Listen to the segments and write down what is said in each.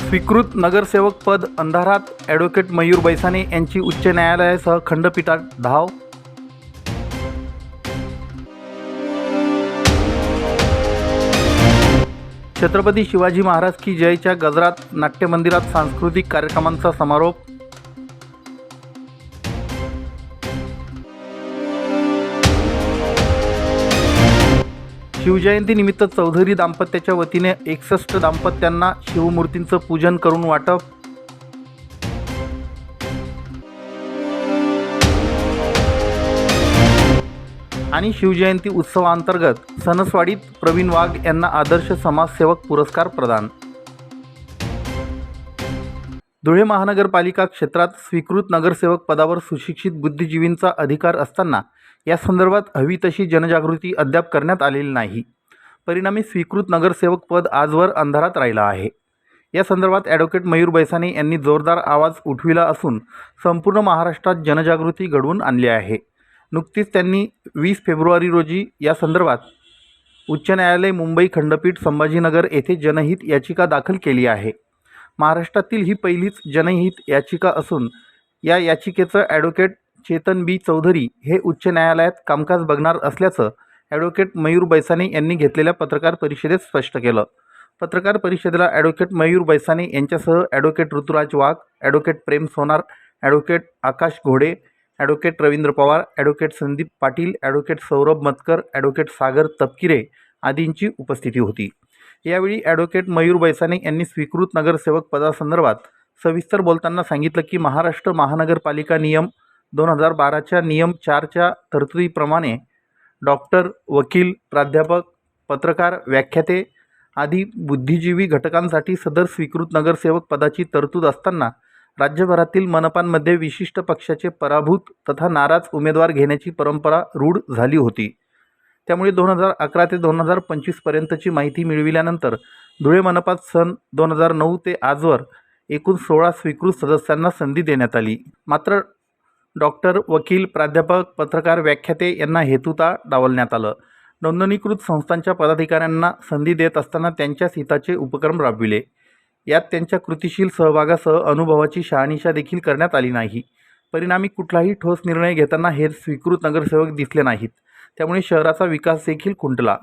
स्वीकृत नगरसेवक पद अंधारात, ॲडव्होकेट मयूर बैसाणे यांची उच्च न्यायालयासह खंडपीठात धाव. छत्रपती शिवाजी महाराज की जयच्या गजरात नाट्यमंदिरात सांस्कृतिक कार्यक्रमांचा समारोप. शिवजयंतीनिमित्त चौधरी दाम्पत्याच्या वतीने 61 दाम्पत्यांना शिवमूर्तींचं पूजन करून वाटप. आणि शिवजयंती उत्सवांतर्गत सणसवाडीत प्रवीण वाघ यांना आदर्श समाजसेवक पुरस्कार प्रदान. धुळे महानगरपालिका क्षेत्रात स्वीकृत नगरसेवक पदावर सुशिक्षित बुद्धिजीवींचा अधिकार असताना या संदर्भात हवी तशी जनजागृती अद्याप करण्यात आलेली नाही. परिणामी स्वीकृत नगरसेवक पद आजवर अंधारात राहिलं आहे. या संदर्भात ॲडव्होकेट मयूर बैसाणे यांनी जोरदार आवाज उठविला असून संपूर्ण महाराष्ट्रात जनजागृती घडवून आणली आहे. नुकतीच त्यांनी 20 फेब्रुवारी रोजी या संदर्भात उच्च न्यायालय मुंबई खंडपीठ संभाजीनगर येथे जनहित याचिका दाखल केली आहे. महाराष्ट्रातील ही पहिलीच जनहित याचिका असून या याचिकेचं ॲडव्होकेट चेतन बी चौधरी हे उच्च न्यायालयात कामकाज बघणार असल्याचं ॲडव्होकेट मयूर बैसाणे यांनी घेतलेल्या पत्रकार परिषदेत स्पष्ट केलं. पत्रकार परिषदेला ॲडव्होकेट मयूर बैसाणे यांच्यासह advocate Rituraj Wagh, advocate Prem Sonar, advocate Akash Ghode, advocate Ravindra Pawar, advocate Sandeep Patil, advocate Saurabh Matkar, advocate Sagar Tapkire आदींची उपस्थिती होती. यावेळी ॲडव्होकेट मयूर बैसाणे यांनी स्वीकृत नगरसेवक पदासंदर्भात सविस्तर बोलताना सांगितलं की महाराष्ट्र महानगरपालिका नियम 2012च्या नियम 4च्या तरतुदीप्रमाणे डॉक्टर, वकील, प्राध्यापक, पत्रकार, व्याख्याते आदी बुद्धिजीवी घटकांसाठी सदर स्वीकृत नगरसेवक पदाची तरतूद असताना राज्यभरातील मनपांमध्ये विशिष्ट पक्षाचे पराभूत तथा नाराज उमेदवार घेण्याची परंपरा रूढ झाली होती. त्यामुळे 2011 ते 2025 पर्यंतची माहिती मिळविल्यानंतर धुळे मनपात सन 2009 ते आजवर एकूण 16 स्वीकृत सदस्यांना संधी देण्यात आली. मात्र डॉक्टर, वकील, प्राध्यापक, पत्रकार, व्याख्याते यांना हेतुता डावलण्यात आलं. नोंदणीकृत संस्थांच्या पदाधिकाऱ्यांना संधी देत असताना त्यांच्याच हिताचे उपक्रम राबविले. यात त्यांच्या कृतीशील सहभागासह अनुभवाची शहानिशा देखील करण्यात आली नाही. परिणामी कुठलाही ठोस निर्णय घेताना हे स्वीकृत नगरसेवक दिसले नाहीत. त्यामुळे शहराचा विकास देखील खुंटला.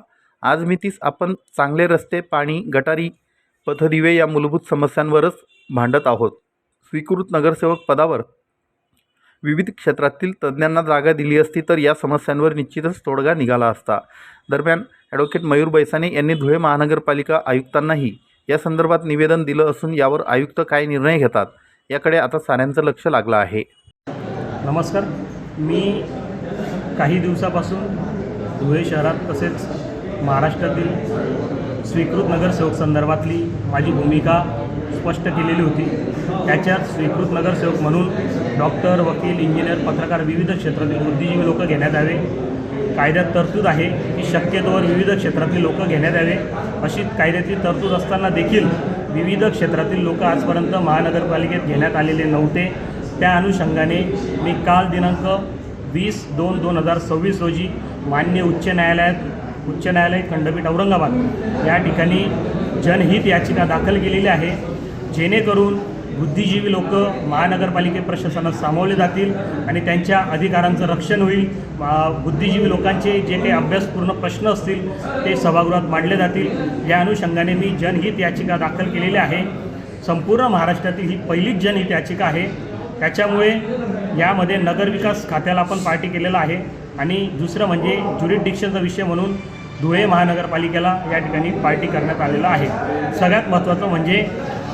आज मितीस आपण चांगले रस्ते, पाणी, गटारी, पथदिवे या मूलभूत समस्यांवरच भांडत आहोत. स्वीकृत नगरसेवक पदावर विविध क्षेत्रातील तज्ज्ञांना जागा दिली असती तर या समस्यांवर निश्चितच तोडगा निघाला असता. दरम्यान ॲडव्होकेट मयूर बैसाणे यांनी धुळे महानगरपालिका आयुक्तांनाही या संदर्भात निवेदन दिलं असून यावर आयुक्त काय निर्णय घेतात याकडे आता साऱ्यांचं लक्ष लागलं आहे. नमस्कार. मी काही दिवसापासून धुळे शहरात तसेच महाराष्ट्रातील स्वीकृत नगरसेवक संदर्भातली माझी भूमिका स्पष्ट केलेली होती. त्याच्यात स्वीकृत नगरसेवक म्हणून डॉक्टर, वकील, इंजिनियर, पत्रकार, विविध क्षेत्रातील बुद्धिजीवी लोक घेण्यात यावे. कायद्यात तरतूद आहे की शक्यतोवर विविध क्षेत्रातील लोक घेण्यात यावे. अशी कायद्यातील तरतूद असताना देखील विविध क्षेत्रातील लोक आजपर्यंत महानगरपालिकेत घेण्यात आलेले नव्हते. त्या अनुषंगाने मी काल दिनांक 20/2/2026 रोजी माननीय उच्च न्यायालय खंडपीठ औरंगाबाद या ठिकाणी जनहित याचिका दाखल केलेली आहे. जेणेकरून बुद्धिजीवी लोक महानगरपालिके प्रशासनात सामावले जातील आणि त्यांच्या अधिकारांचं रक्षण होईल. बुद्धिजीवी लोकांचे जे काही अभ्यासपूर्ण प्रश्न असतील ते सभागृहात मांडले जातील. या अनुषंगाने मी जनहित याचिका दाखल केलेली आहे. संपूर्ण महाराष्ट्रातील ही पहिलीच जनहित याचिका आहे. त्याच्यामुळे यामध्ये नगरविकास खात्याला आपण पार्टी केलेला आहे आणि दुसरं म्हणजे ज्युरिडिक्शनचा विषय म्हणून धुळे महानगरपालिकेला या ठिकाणी पार्टी करण्यात आलेला आहे. सगळ्यात महत्त्वाचं म्हणजे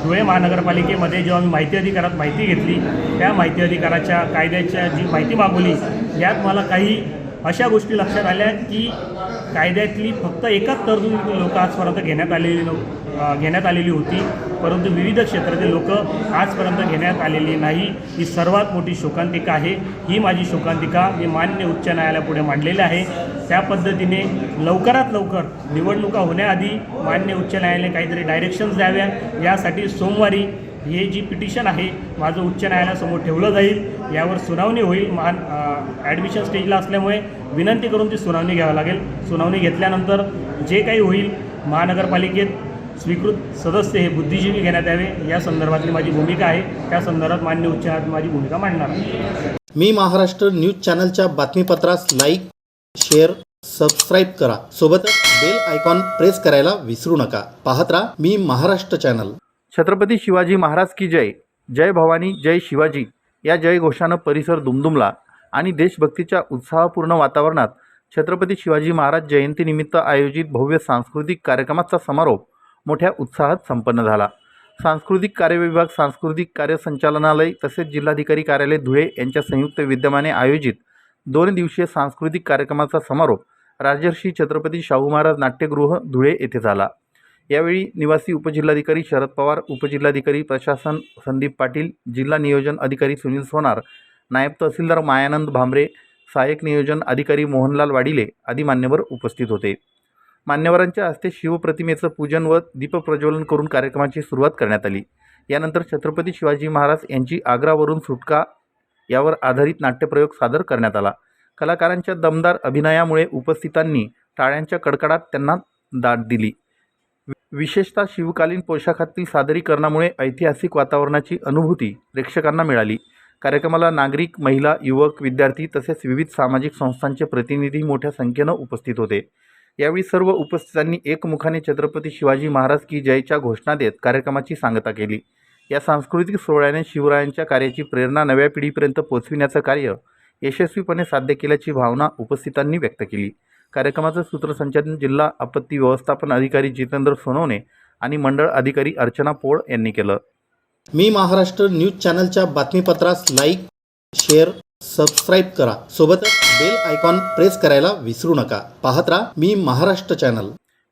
धुळे महानगरपालिकेमध्ये जेव्हा मी माहिती अधिकारात माहिती घेतली, त्या माहिती अधिकाराच्या कायद्याच्या जी माहिती मागवली यात मला काही अशा गोष्टी लक्षात आल्या की कायद्यातली फक्त एकाच तरतूद लोक आजपर्यंत घेण्यात आलेली होती, परंतु विविध क्षेत्रातील लोक आजपर्यंत घेण्यात आलेली नाही. ही सर्वात मोठी शोकांतिका आहे. ही माझी शोकांतिका मी मान्य उच्च न्यायालयापुढे मांडलेली आहे. त्या पद्धतीने लवकरात लवकर निवडणुका होण्याआधी मान्य उच्च न्यायालयाने काहीतरी डायरेक्शन्स द्याव्या. यासाठी सोमवारी हे जी पिटिशन आहे माझं उच्च न्यायालयासमोर ठेवलं जाईल. यावर सुनावणी होईल. ॲडमिशन स्टेजला असल्यामुळे विनंती करून ती सुनावणी घ्यावी लागेल. सुनावणी घेतल्यानंतर जे काही होईल महानगरपालिकेत स्वीकृत सदस्य हे बुद्धिजीवी घेण्यात यावे या संदर्भातली माझी भूमिका आहे. त्या संदर्भात मान्य उच्च न्यायालयात माझी भूमिका मांडणार आहे. मी महाराष्ट्र न्यूज चॅनलच्या बातमीपत्रास लाईक, शेअर, सबस्क्राईब करा. सोबतच बेल आयकॉन प्रेस करायला विसरू नका. पाहत राहा मी महाराष्ट्र चॅनल. छत्रपती शिवाजी महाराज की जय. जय भवानी, जय शिवाजी या जयघोषानं परिसर दुमदुमला आणि देशभक्तीच्या उत्साहपूर्ण वातावरणात छत्रपती शिवाजी महाराज जयंतीनिमित्त आयोजित भव्य सांस्कृतिक कार्यक्रमाचा समारोप मोठ्या उत्साहात संपन्न झाला. सांस्कृतिक कार्य विभाग, सांस्कृतिक कार्य संचालनालय तसेच जिल्हाधिकारी कार्यालय धुळे यांच्या संयुक्त विद्यमाने आयोजित 2 दिवसीय सांस्कृतिक कार्यक्रमाचा समारोप राजर्षी छत्रपती शाहू महाराज नाट्यगृह धुळे येथे झाला. यावेळी निवासी उपजिल्हाधिकारी शरद पवार, उपजिल्हाधिकारी प्रशासन संदीप पाटील, जिल्हा नियोजन अधिकारी सुनील सोनार, नायब तहसीलदार मायानंद भांबरे, सहाय्यक नियोजन अधिकारी मोहनलाल वाडिले आदी मान्यवर उपस्थित होते. मान्यवरांच्या हस्ते शिवप्रतिमेचं पूजन व दीपप्रज्वलन करून कार्यक्रमाची सुरुवात करण्यात आली. यानंतर छत्रपती शिवाजी महाराज यांची आग्रावरून सुटका यावर आधारित नाट्यप्रयोग सादर करण्यात आला. कलाकारांच्या दमदार अभिनयामुळे उपस्थितांनी टाळ्यांच्या कडकडाट त्यांना दाद दिली. विशेषतः शिवकालीन पोशाखातील सादरीकरणामुळे ऐतिहासिक वातावरणाची अनुभूती प्रेक्षकांना मिळाली. कार्यक्रमाला नागरिक, महिला, युवक, विद्यार्थी तसेच विविध सामाजिक संस्थांचे प्रतिनिधी मोठ्या संख्येनं उपस्थित होते. यावेळी सर्व उपस्थितांनी एकमुखाने छत्रपती शिवाजी महाराज की जयच्या घोषणा देत कार्यक्रमाची सांगता केली. या सांस्कृतिक सोहळ्याने शिवरायांच्या कार्याची प्रेरणा नव्या पिढीपर्यंत पोहोचविण्याचं कार्य यशस्वीपणे साध्य केल्याची भावना उपस्थितांनी व्यक्त केली. कार्यक्रमाचं सूत्रसंचालन जिल्हा आपत्ती व्यवस्थापन अधिकारी जितेंद्र सोनवणे आणि मंडळ अधिकारी अर्चना पोळ यांनी केलं. मी महाराष्ट्र न्यूज चॅनलच्या बातमीपत्रास लाईक, शेअर, सबस्क्राईब करा. सोबतच बेल आयकॉन प्रेस करायला विसरू नका. पाहत राहा मी महाराष्ट्र चॅनल.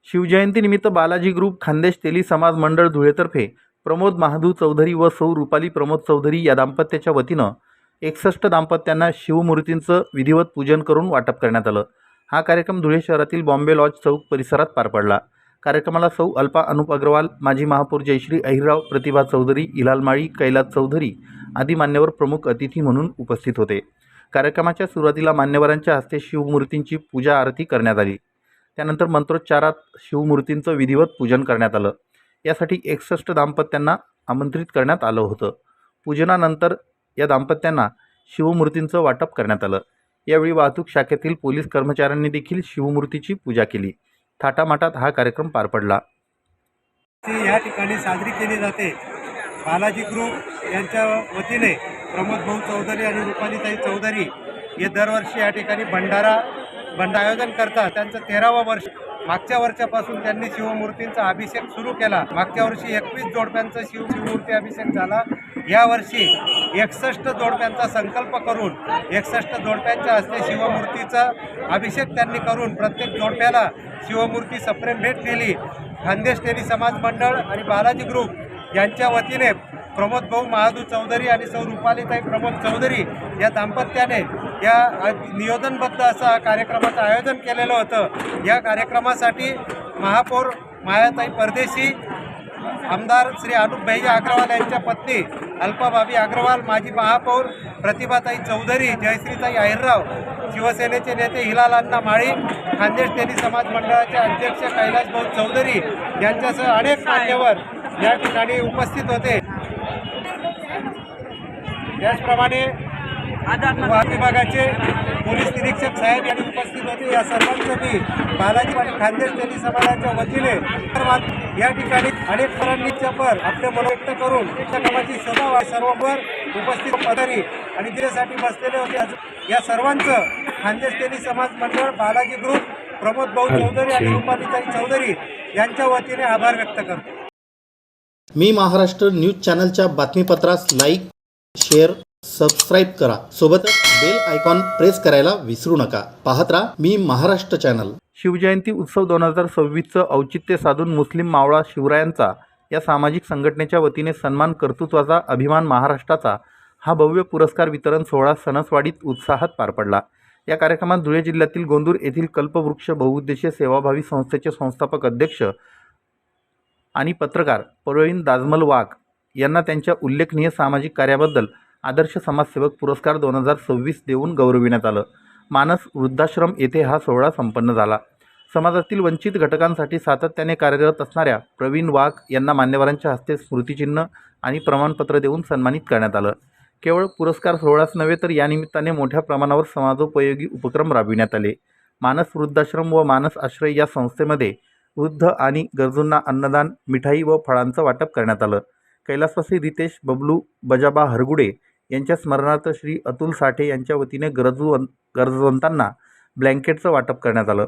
शिवजयंतीनिमित्त बालाजी ग्रुप खानदेश तेली समाज मंडळ धुळेतर्फे प्रमोद महादू चौधरी व सौ रुपाली प्रमोद चौधरी या दाम्पत्याच्या वतीनं 61 दाम्पत्यांना शिवमूर्तींचं विधिवत पूजन करून वाटप करण्यात आलं. हा कार्यक्रम धुळे शहरातील बॉम्बे लॉज चौक परिसरात पार पडला. कार्यक्रमाला सौ अल्पा अनुप अग्रवाल, माजी महापौर जयश्री अहिरराव, प्रतिभा चौधरी, इलाल माळी, कैलास चौधरी आदी मान्यवर प्रमुख अतिथी म्हणून उपस्थित होते. कार्यक्रमाच्या सुरुवातीला मान्यवरांच्या हस्ते शिवमूर्तींची पूजा आरती करण्यात आली. त्यानंतर मंत्रोच्चारात शिवमूर्तींचं विधिवत पूजन करण्यात आलं. यासाठी 61 दाम्पत्यांना आमंत्रित करण्यात आलं होतं. पूजनानंतर या दाम्पत्यांना शिवमूर्तींचं वाटप करण्यात आलं. यावेळी वाहतूक शाखेतील पोलीस कर्मचाऱ्यांनी देखील शिवमूर्तीची पूजा केली. थाटामाटात हा कार्यक्रम पार पडला. या ठिकाणी साजरी केली जाते. बालाजी ग्रुप यांच्या वतीने प्रमोद भाऊ चौधरी आणि रुपालीताई चौधरी हे दरवर्षी या ठिकाणी भंडारा आयोजन करतात. त्यांचं 13वं वर्ष. मागच्या वर्षापासून त्यांनी शिवमूर्तींचा अभिषेक सुरू केला. मागच्या वर्षी 21 जोडप्यांचा शिवमूर्ती अभिषेक झाला. यावर्षी 61 जोडप्यांचा संकल्प करून 61 जोडप्यांच्या हस्ते शिवमूर्तीचा अभिषेक त्यांनी करून प्रत्येक जोडप्याला शिवमूर्ती सप्रेम भेट दिली. खानदेश तेली समाज मंडळ आणि बालाजी ग्रुप यांच्या वतीने प्रमोद भाऊ महादू चौधरी आणि सौ रुपालीताई प्रमोद चौधरी या दाम्पत्याने या नियोजनबद्ध असा कार्यक्रमाचं आयोजन केलेलं होतं. या कार्यक्रमासाठी महापौर मायाताई परदेशी, आमदार श्री अनुप भैया अग्रवाल यांच्या पत्नी अल्पाबाबी अग्रवाल, माजी महापौर प्रतिभाताई चौधरी, जयश्रीताई अहिरराव, शिवसेनेचे नेते हिलाल अण्णा माळी, खानदेश तेली समाज मंडळाचे अध्यक्ष कैलास भाऊ चौधरी यांच्यासह अनेक मान्यवर या ठिकाणी उपस्थित होते. त्याचप्रमाणे विभागाचे पोलीस निरीक्षक साहेब यांनी उपस्थित होते. या सर्वांचं मी बालाजी आणि खानदेश तेली समाजाच्या वतीने या ठिकाणी अनेक सरांनीच्या पर आपले मन व्यक्त करून कामाची शोभा सर्ववर उपस्थित पदारी आणि जिल्ह्यासाठी बसलेले होते. या सर्वांचं खानदेश तेली समाज मंडळ, बालाजी ग्रुप, प्रमोद भाऊ चौधरी आणि रुपालीताई चौधरी यांच्या वतीने आभार व्यक्त करतो. मी महाराष्ट्र न्यूज चॅनलच्या बातमीपत्रास लाईक, शेअर, सबस्क्राईब करा. सोबतच बेल आयकॉन प्रेस करायला विसरू नका. पाहत राहा मी महाराष्ट्र चॅनल. शिवजयंती उत्सव 2026चं औचित्य साधून मुस्लिम मावळा शिवरायांचा या सामाजिक संघटनेच्या वतीने सन्मान, कर्तृत्वाचा अभिमान महाराष्ट्राचा हा भव्य पुरस्कार वितरण सोहळा सणसवाडीत उत्साहात पार पडला. या कार्यक्रमात धुळे जिल्ह्यातील गोंदूर येथील कल्पवृक्ष बहुउद्देशीय सेवाभावी संस्थेचे संस्थापक अध्यक्ष आणि पत्रकार प्रवीण दाजमल वाघ यांना त्यांच्या उल्लेखनीय सामाजिक कार्याबद्दल आदर्श समाजसेवक पुरस्कार 2026 देऊन गौरविण्यात आलं. मानस वृद्धाश्रम येथे हा सोहळा संपन्न झाला. समाजातील वंचित घटकांसाठी सातत्याने कार्यरत असणाऱ्या प्रवीण वाघ यांना मान्यवरांच्या हस्ते स्मृतिचिन्ह आणि प्रमाणपत्र देऊन सन्मानित करण्यात आलं. केवळ पुरस्कार सोहळाच नव्हे तर या निमित्ताने मोठ्या प्रमाणावर समाजोपयोगी उपक्रम राबविण्यात आले. मानस वृद्धाश्रम व मानस आश्रय या संस्थेमध्ये वृद्ध आणि गरजूंना अन्नदान, मिठाई व फळांचं वाटप करण्यात आलं. कैलासवासी रितेश बबलू बजाबा हरगुडे यांच्या स्मरणार्थ श्री अतुल साठे यांच्या वतीने गरजवंतांना ब्लँकेटचं वाटप करण्यात आलं.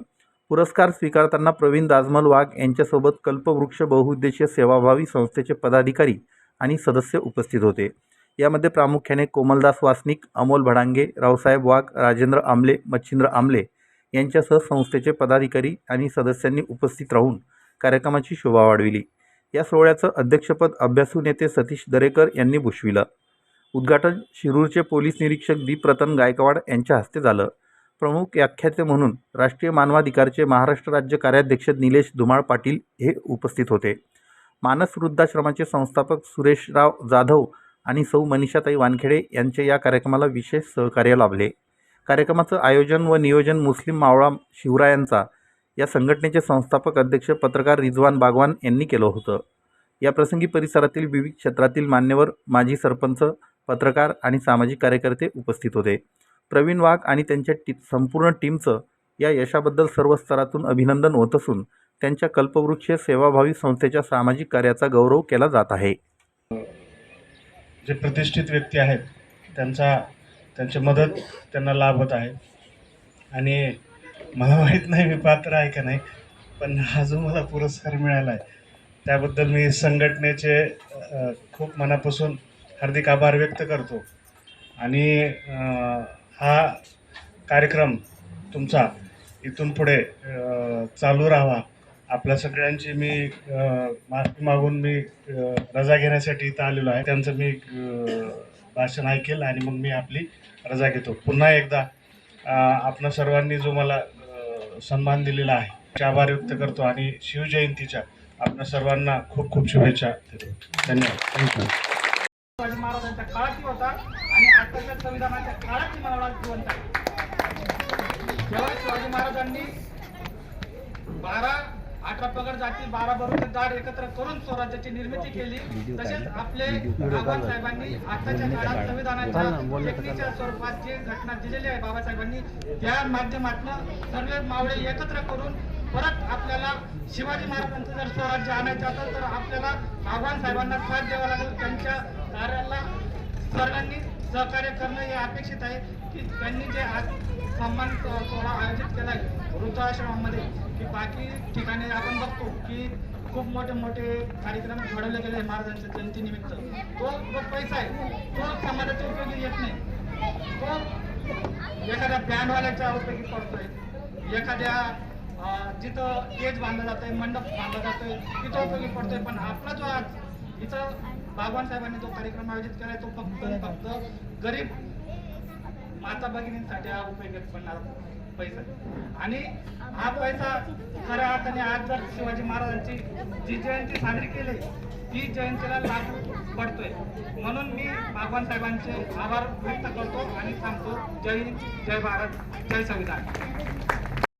पुरस्कार स्वीकारताना प्रवीण दाजमल वाघ यांच्यासोबत कल्पवृक्ष बहुउद्देशीय सेवाभावी संस्थेचे पदाधिकारी आणि सदस्य उपस्थित होते. यामध्ये प्रामुख्याने कोमलदास वासनिक, अमोल भडांगे, रावसाहेब वाघ, राजेंद्र आमले, मच्छिंद्र आमले यांच्यासह संस्थेचे पदाधिकारी आणि सदस्यांनी उपस्थित राहून कार्यक्रमाची शोभा वाढविली. या सोहळ्याचं अध्यक्षपद अभ्यासू नेते सतीश दरेकर यांनी भूषविलं. उद्घाटन शिरूरचे पोलीस निरीक्षक दीपरतन गायकवाड यांच्या हस्ते झालं. प्रमुख व्याख्याते म्हणून राष्ट्रीय मानवाधिकारचे महाराष्ट्र राज्य कार्याध्यक्ष निलेश धुमाळ पाटील हे उपस्थित होते. मानस वृद्धाश्रमाचे संस्थापक सुरेशराव जाधव आणि सौ मनीषाताई वानखेडे यांचे या कार्यक्रमाला विशेष सहकार्य लाभले. कार्यक्रमाचं आयोजन व नियोजन मुस्लिम मावळा शिवरायांचा या संघटनेचे संस्थापक अध्यक्ष पत्रकार रिजवान बागवान यांनी केलं होतं. याप्रसंगी परिसरातील विविध क्षेत्रातील मान्यवर, माजी सरपंच, पत्रकार आणि सामाजिक कार्यकर्ते उपस्थित होते. प्रवीण वाघ आणि त्यांच्या संपूर्ण टीमचं या यशाबद्दल सर्व स्तरातून अभिनंदन होत असून त्यांच्या कल्पवृक्ष सेवाभावी संस्थेच्या सामाजिक कार्याचा गौरव केला जात आहे. जे प्रतिष्ठित व्यक्ती आहेत त्यांची मदत त्यांना लाभ होत आहे आणि मला माहीत नाही मी पात्र आहे का नाही, पण हा जो मला पुरस्कार मिळाला आहे त्याबद्दल मी संघटनेचे खूप मनापासून हार्दिक आभार व्यक्त करतो. आणि हा कार्यक्रम तुमचा इथून पुढे चालू राहावा. आपल्या सगळ्यांची मी माफी मागून मी रजा घेण्यासाठी इथं आलेलो आहे. त्यांचं मी भाषण ऐकेल आणि मग मी आपली रजा घेतो. पुन्हा एकदा आपणा सर्वांनी जो मला सन्मान दिलेला आहे त्याचे आभार व्यक्त करतो आणि शिवजयंतीच्या आपणा सर्वांना खूप खूप शुभेच्छा देतो. धन्यवाद. थँक्यू. शिवाजी महाराजांच्या काळातही होता आणि आताच्या संविधानाच्या काळातही मला जिवंत आहे. जेव्हा शिवाजी महाराजांनी 18 पगड जाती 12 बरोबरदार एकत्र करून स्वराज्याची निर्मिती केली, तसेच आपले बाबासाहेबांनी आताच्या काळात संविधानाच्या लेखणीच्या स्वरूपात जी घटना दिलेली आहे बाबासाहेबांनी, त्या माध्यमातून सर्व मावळे एकत्र करून परत आपल्याला शिवाजी महाराजांचं जर स्वराज्य आणायचं असेल तर आपल्याला भगवान साहेबांना साथ द्यावा लागेल. त्यांच्या कार्याला सर्वांनी सहकार्य करणं हे अपेक्षित आहे की त्यांनी जे आज सन्मान सोहळा आयोजित केला आहे वृद्धाश्रमामध्ये, की बाकी ठिकाणी आपण बघतो की खूप मोठे मोठे कार्यक्रम घडवले गेले महाराजांच्या जयंतीनिमित्त. तो जो पैसा आहे तो समाजाच्या उपयोगी येत नाही. तो एखाद्या बँडवाल्याच्या उपयोगी पडतोय, एखाद्या जिथं स्टेज बांधलं जातंय, मंडप बांधला जातोय तिथं उपयोगी पडतोय. पण आपला जो आज इथं भगवान साहेबांनी जो कार्यक्रम आयोजित केलाय तो फक्त गरीब माता भगिनींसाठी हा उपयोगी पडणारा पैसा. आणि हा पैसा खऱ्या अर्थाने आज जर शिवाजी महाराजांची जी जयंती साजरी केली ती जयंतीला लागू पडतोय. म्हणून मी भगवान साहेबांचे आभार व्यक्त करतो आणि सांगतो जय हिंद, जय भारत, जय संविधान.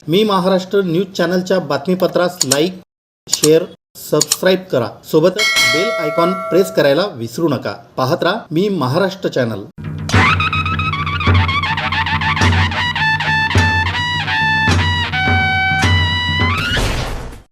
मी महाराष्ट्र न्यूज चॅनलच्या बातमीपत्रास लाईक, शेअर, सबस्क्राईब करा. सोबतच बेल आयकॉन प्रेस करायला विसरू नका. पाहत राहा मी महाराष्ट्र चॅनल.